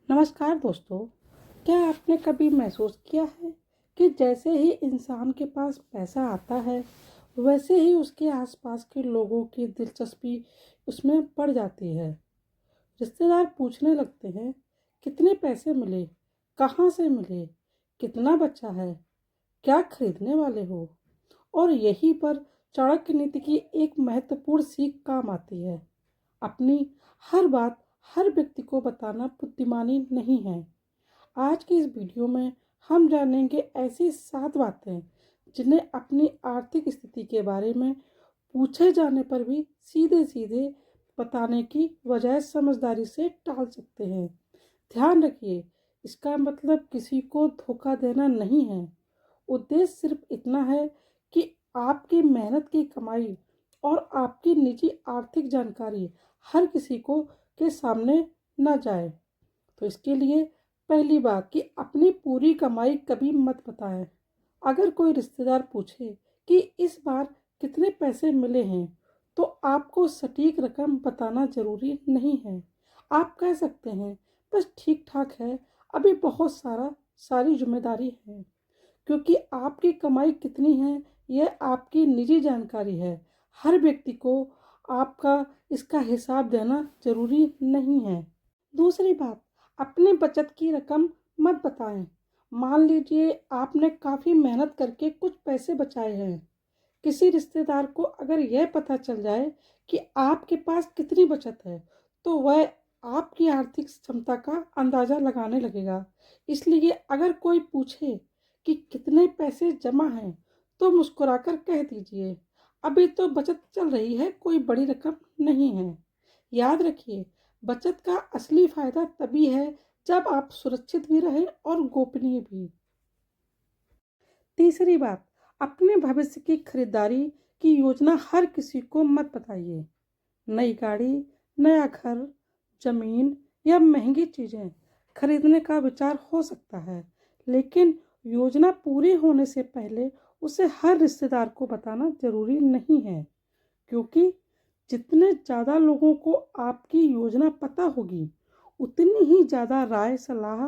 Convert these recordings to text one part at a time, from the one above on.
नमस्कार दोस्तों। क्या आपने कभी महसूस किया है कि जैसे ही इंसान के पास पैसा आता है वैसे ही उसके आसपास के लोगों की दिलचस्पी उसमें बढ़ जाती है। रिश्तेदार पूछने लगते हैं, कितने पैसे मिले, कहाँ से मिले, कितना बचा है, क्या खरीदने वाले हो। और यहीं पर चाणक्य नीति की एक महत्वपूर्ण सीख काम आती है। अपनी हर बात हर व्यक्ति को बताना बुद्धिमानी नहीं है। आज की इस वीडियो में हम जानेंगे ऐसी 7 बातें जिन्हें अपनी आर्थिक स्थिति के बारे में पूछे जाने पर भी सीधे सीधे बताने की बजाय समझदारी से टाल सकते हैं। ध्यान रखिए, इसका मतलब किसी को धोखा देना नहीं है। उद्देश्य सिर्फ इतना है कि आपकी मेहनत की कमाई और आपकी निजी आर्थिक जानकारी हर किसी को के सामने न जाए। तो इसके लिए पहली बात कि अपनी पूरी कमाई कभी मत बताएं। अगर कोई रिश्तेदार पूछे कि इस बार कितने पैसे मिले हैं तो आपको सटीक रकम बताना ज़रूरी नहीं है। आप कह सकते हैं, बस ठीक ठाक है, अभी बहुत सारी जिम्मेदारी है। क्योंकि आपकी कमाई कितनी है यह आपकी निजी जानकारी है। हर व्यक्ति को आपका इसका हिसाब देना ज़रूरी नहीं है। दूसरी बात, अपनी बचत की रकम मत बताएं। मान लीजिए आपने काफ़ी मेहनत करके कुछ पैसे बचाए हैं। किसी रिश्तेदार को अगर यह पता चल जाए कि आपके पास कितनी बचत है तो वह आपकी आर्थिक क्षमता का अंदाज़ा लगाने लगेगा। इसलिए अगर कोई पूछे कि कितने पैसे जमा हैं तो मुस्कुराकर कह दीजिए, अभी तो बचत चल रही है, कोई बड़ी रकम नहीं है। याद रखिए, बचत का असली फायदा तभी है जब आप सुरक्षित भी रहें और गोपनीय भी। तीसरी बात, अपने भविष्य की खरीदारी की योजना हर किसी को मत बताइए। नई गाड़ी, नया घर, जमीन या महंगी चीज़ें खरीदने का विचार हो सकता है, लेकिन योजना पूरी होने से पहले उसे हर रिश्तेदार को बताना जरूरी नहीं है। क्योंकि जितने ज़्यादा लोगों को आपकी योजना पता होगी उतनी ही ज़्यादा राय, सलाह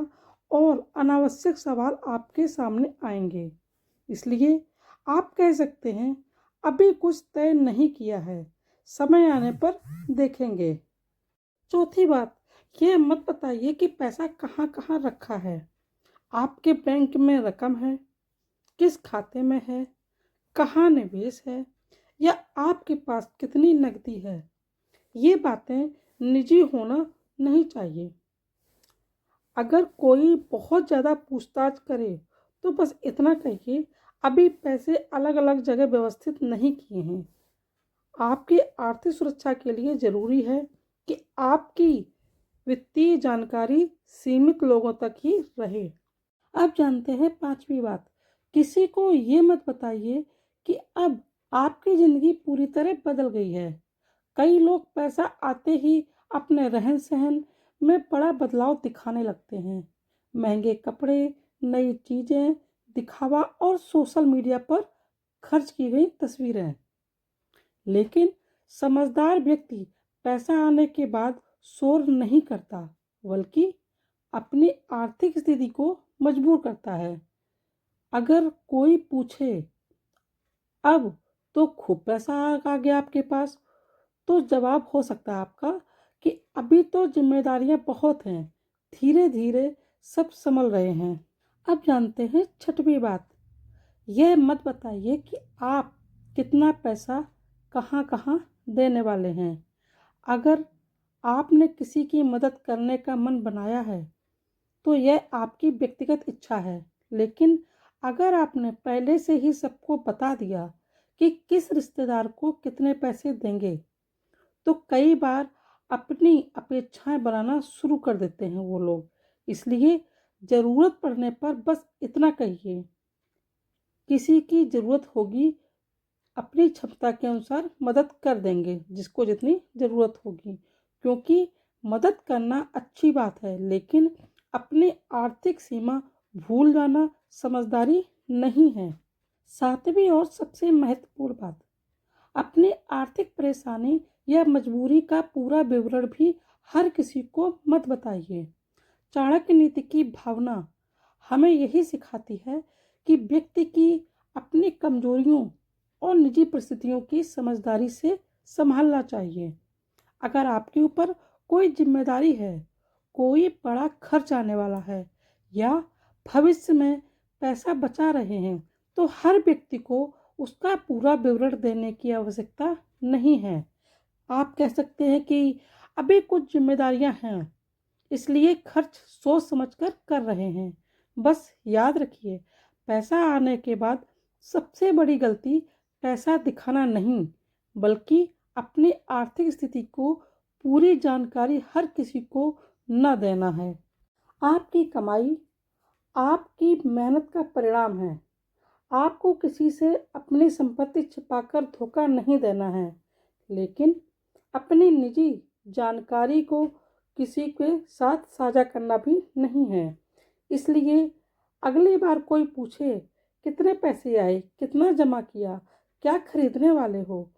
और अनावश्यक सवाल आपके सामने आएंगे। इसलिए आप कह सकते हैं, अभी कुछ तय नहीं किया है, समय आने पर देखेंगे। चौथी बात, यह मत बताइए कि पैसा कहाँ कहाँ रखा है। आपके बैंक में रकम है, किस खाते में है, कहाँ निवेश है या आपके पास कितनी नकदी है। ये बातें निजी होना नहीं चाहिए। अगर कोई बहुत ज़्यादा पूछताछ करे तो बस इतना कहिए, अभी पैसे अलग अलग जगह व्यवस्थित नहीं किए हैं। आपकी आर्थिक सुरक्षा के लिए ज़रूरी है कि आपकी वित्तीय जानकारी सीमित लोगों तक ही रहे। अब जानते हैं पांचवी बात, किसी को ये मत बताइए कि अब आपकी ज़िंदगी पूरी तरह बदल गई है। कई लोग पैसा आते ही अपने रहन सहन में बड़ा बदलाव दिखाने लगते हैं। महंगे कपड़े, नई चीज़ें, दिखावा और सोशल मीडिया पर खर्च की गई तस्वीरें। लेकिन समझदार व्यक्ति पैसा आने के बाद शोर नहीं करता, बल्कि अपनी आर्थिक स्थिति को मजबूर करता है। अगर कोई पूछे, अब तो खूब पैसा आ गया आपके पास, तो जवाब हो सकता है आपका कि अभी तो जिम्मेदारियां बहुत हैं, धीरे धीरे सब संभल रहे हैं। अब जानते हैं छठवीं बात, यह मत बताइए कि आप कितना पैसा कहाँ कहाँ देने वाले हैं। अगर आपने किसी की मदद करने का मन बनाया है तो यह आपकी व्यक्तिगत इच्छा है, लेकिन अगर आपने पहले से ही सबको बता दिया कि किस रिश्तेदार को कितने पैसे देंगे तो कई बार अपनी अपेक्षाएं बनाना शुरू कर देते हैं वो लोग। इसलिए ज़रूरत पड़ने पर बस इतना कहिए, किसी की ज़रूरत होगी, अपनी क्षमता के अनुसार मदद कर देंगे जिसको जितनी ज़रूरत होगी। क्योंकि मदद करना अच्छी बात है, लेकिन अपनी आर्थिक सीमा भूल जाना समझदारी नहीं है। सातवीं और सबसे महत्वपूर्ण बात, अपनी आर्थिक परेशानी या मजबूरी का पूरा विवरण भी हर किसी को मत बताइए। चाणक्य नीति की भावना हमें यही सिखाती है कि व्यक्ति की अपनी कमजोरियों और निजी परिस्थितियों की समझदारी से संभालना चाहिए। अगर आपके ऊपर कोई जिम्मेदारी है, कोई बड़ा खर्च आने वाला है या भविष्य में पैसा बचा रहे हैं, तो हर व्यक्ति को उसका पूरा विवरण देने की आवश्यकता नहीं है। आप कह सकते हैं कि अभी कुछ जिम्मेदारियां हैं, इसलिए खर्च सोच समझकर कर रहे हैं। बस याद रखिए, पैसा आने के बाद सबसे बड़ी गलती पैसा दिखाना नहीं, बल्कि अपनी आर्थिक स्थिति को पूरी जानकारी हर किसी को न देना है। आपकी कमाई आपकी मेहनत का परिणाम है। आपको किसी से अपनी संपत्ति छिपाकर धोखा नहीं देना है, लेकिन अपनी निजी जानकारी को किसी के साथ साझा करना भी नहीं है। इसलिए अगली बार कोई पूछे कितने पैसे आए, कितना जमा किया, क्या खरीदने वाले हो,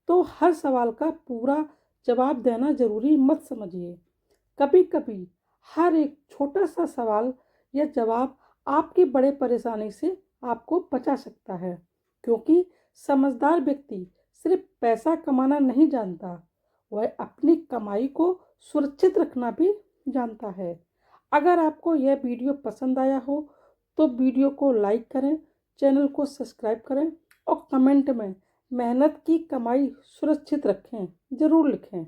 तो हर सवाल का पूरा जवाब देना जरूरी मत समझिए। कभी कभी हर एक छोटा सा सवाल या जवाब आपकी बड़े परेशानी से आपको बचा सकता है, क्योंकि समझदार व्यक्ति सिर्फ पैसा कमाना नहीं जानता, वह अपनी कमाई को सुरक्षित रखना भी जानता है। अगर आपको यह वीडियो पसंद आया हो तो वीडियो को लाइक करें, चैनल को सब्सक्राइब करें और कमेंट में मेहनत की कमाई सुरक्षित रखें ज़रूर लिखें।